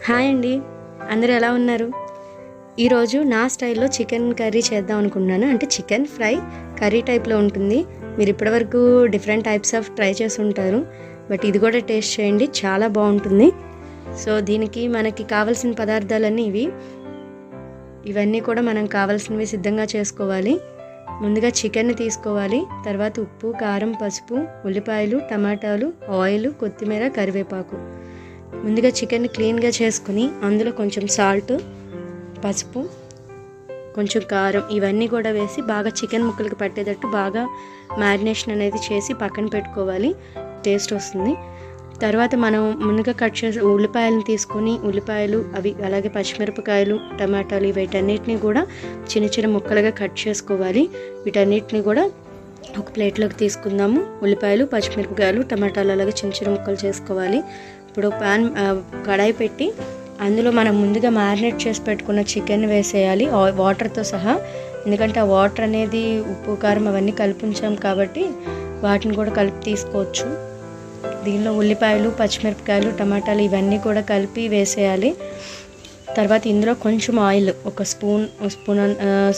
Hi అండి, అందరూ ఎలా ఉన్నారు? ఈరోజు నా స్టైల్లో చికెన్ కర్రీ చేద్దాం అనుకుంటున్నాను. అంటే చికెన్ ఫ్రై కర్రీ టైప్లో ఉంటుంది. మీరు ఇప్పటివరకు డిఫరెంట్ టైప్స్ ఆఫ్ ట్రై చేసి ఉంటారు, బట్ ఇది కూడా టేస్ట్ చేయండి, చాలా బాగుంటుంది. సో దీనికి మనకి కావాల్సిన పదార్థాలన్నీ ఇవన్నీ కూడా మనం కావాల్సినవి సిద్ధంగా చేసుకోవాలి. ముందుగా చికెన్ని తీసుకోవాలి. తర్వాత ఉప్పు, కారం, పసుపు, ఉల్లిపాయలు, టమాటాలు, ఆయిల్, కొత్తిమీర, కరివేపాకు. ముందుగా చికెన్ని క్లీన్గా చేసుకుని అందులో కొంచెం సాల్ట్, పసుపు, కొంచెం కారం ఇవన్నీ కూడా వేసి బాగా చికెన్ ముక్కలకి పట్టేటట్టు బాగా మ్యారినేషన్ అనేది చేసి పక్కన పెట్టుకోవాలి. టేస్ట్ వస్తుంది. తర్వాత మనం ముందుగా కట్ చేసి ఉల్లిపాయలను తీసుకొని ఉల్లిపాయలు అవి అలాగే పచ్చిమిరపకాయలు, టమాటాలు వీటన్నిటిని కూడా చిన్న చిన్న ముక్కలుగా కట్ చేసుకోవాలి. వీటన్నిటిని కూడా ఒక ప్లేట్లోకి తీసుకుందాము. ఉల్లిపాయలు, పచ్చిమిరపకాయలు, టమాటాలు అలాగే చిన్న చిన్న ముక్కలు చేసుకోవాలి. ఇప్పుడు కడాయి పెట్టి అందులో మనం ముందుగా మ్యారినేట్ చేసి పెట్టుకున్న చికెన్ వేసేయాలి వాటర్తో సహా. ఎందుకంటే ఆ వాటర్ అనేది ఉప్పు, కారం అవన్నీ కలిపి ఉంచాం కాబట్టి వాటిని కూడా కలిపి తీసుకోవచ్చు. దీనిలో ఉల్లిపాయలు, పచ్చిమిరపకాయలు, టమాటాలు ఇవన్నీ కూడా కలిపి వేసేయాలి. తర్వాత ఇందులో కొంచెం ఆయిల్, ఒక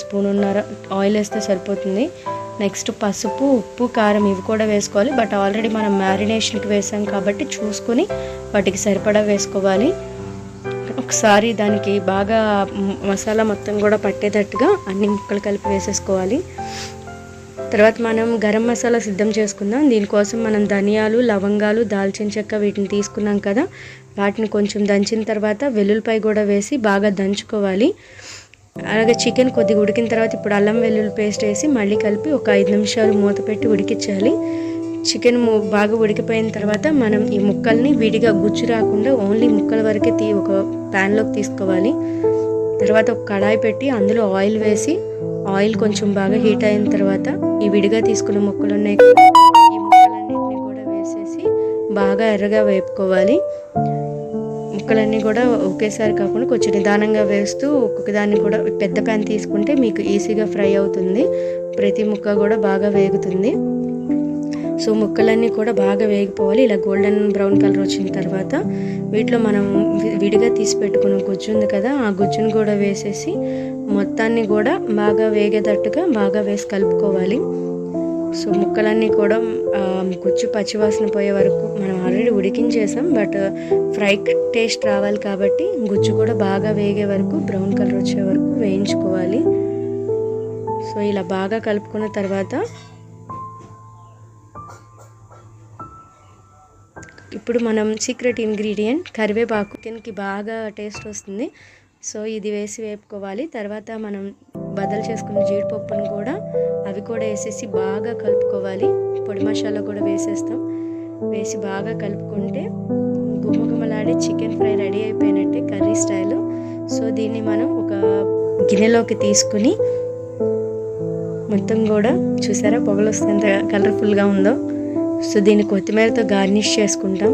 స్పూన్నర ఆయిల్ వేస్తే సరిపోతుంది. నెక్స్ట్ పసుపు, ఉప్పు, కారం ఇవి కూడా వేసుకోవాలి. బట్ ఆల్రెడీ మనం మ్యారినేషన్కి వేసాం కాబట్టి చూసుకొని వాటికి సరిపడా వేసుకోవాలి. ఒకసారి దానికి బాగా మసాలా మొత్తం కూడా పట్టేటట్టుగా అన్ని ముక్కలు కలిపి వేసేసుకోవాలి. తర్వాత మనం గరం మసాలా సిద్ధం చేసుకుందాం. దీనికోసం మనం ధనియాలు, లవంగాలు, దాల్చిన చెక్క వీటిని తీసుకున్నాం కదా, వాటిని కొంచెం దంచిన తర్వాత వెల్లుల్లిపాయ కూడా వేసి బాగా దంచుకోవాలి. అలాగే చికెన్ కొద్దిగా ఉడికిన తర్వాత ఇప్పుడు అల్లం వెల్లుల్లి పేస్ట్ వేసి మళ్ళీ కలిపి ఒక 5 నిమిషాలు మూత పెట్టి ఉడికించాలి. చికెన్ బాగా ఉడికిపోయిన తర్వాత మనం ఈ ముక్కల్ని విడిగా గుజ్జు రాకుండా ఓన్లీ ముక్కల వరకే ఒక ప్యాన్లోకి తీసుకోవాలి. తర్వాత ఒక కడాయి పెట్టి అందులో ఆయిల్ వేసి ఆయిల్ కొంచెం బాగా హీట్ అయిన తర్వాత ఈ విడిగా తీసుకున్న ముక్కలు ఉన్నాయి, ఈ ముక్కలన్నింటినీ కూడా వేసేసి బాగా ఎర్రగా వేపుకోవాలి. ముక్కలన్నీ కూడా ఒకేసారి కాకుండా కొంచెం నిదానంగా వేస్తూ ఒక్కొక్క దాన్ని కూడా పెద్ద ప్యాన్ తీసుకుంటే మీకు ఈజీగా ఫ్రై అవుతుంది. ప్రతి ముక్క కూడా బాగా వేగుతుంది. సో ముక్కలన్నీ కూడా బాగా వేగిపోవాలి. ఇలా గోల్డెన్ బ్రౌన్ కలర్ వచ్చిన తర్వాత వీటిలో మనం విడిగా తీసి పెట్టుకున్న గుజ్జు ఉంది కదా, ఆ గుజ్జును కూడా వేసేసి మొత్తాన్ని కూడా బాగా వేగేటట్టుగా బాగా వేసి కలుపుకోవాలి. సో ముక్కలన్నీ కూడా గుజ్జు పచ్చివాసన పోయే వరకు మనం ఆల్రెడీ ఉడికించేసాం, బట్ ఫ్రై టేస్ట్ రావాలి కాబట్టి గుజ్జు కూడా బాగా వేగే వరకు బ్రౌన్ కలర్ వచ్చే వరకు వేయించుకోవాలి. సో ఇలా బాగా కలుపుకున్న తర్వాత ఇప్పుడు మనం సీక్రెట్ ఇంగ్రీడియంట్ కరివేపాకు, చికెన్కి బాగా టేస్ట్ వస్తుంది. సో ఇది వేసి వేపుకోవాలి. తర్వాత మనం బదలు చేసుకున్న జీడిపప్పును కూడా అవి కూడా వేసేసి బాగా కలుపుకోవాలి. పొడి మసాలా కూడా వేసేస్తాం. వేసి బాగా కలుపుకుంటే గుమగుమలాడే చికెన్ ఫ్రై రెడీ అయిపోయినట్టే కర్రీ స్టైల్. సో దీన్ని మనం ఒక గిన్నెలోకి తీసుకుని మొత్తం కూడా చూసారా పొగలు వస్తే ఎంత కలర్ఫుల్గా ఉందో. సో దీన్ని కొత్తిమీరతో గార్నిష్ చేసుకుంటాం.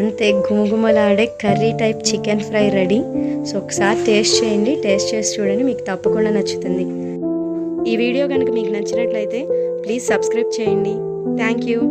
అంతే, గుమగుమలాడే curry type chicken fry ready. So ఒకసారి టేస్ట్ చేయండి, టేస్ట్ చేసి చూడండి, మీకు తప్పకుండా నచ్చుతుంది. ఈ వీడియో కనుక మీకు నచ్చినట్లయితే ప్లీజ్ సబ్స్క్రైబ్ చేయండి. Thank you.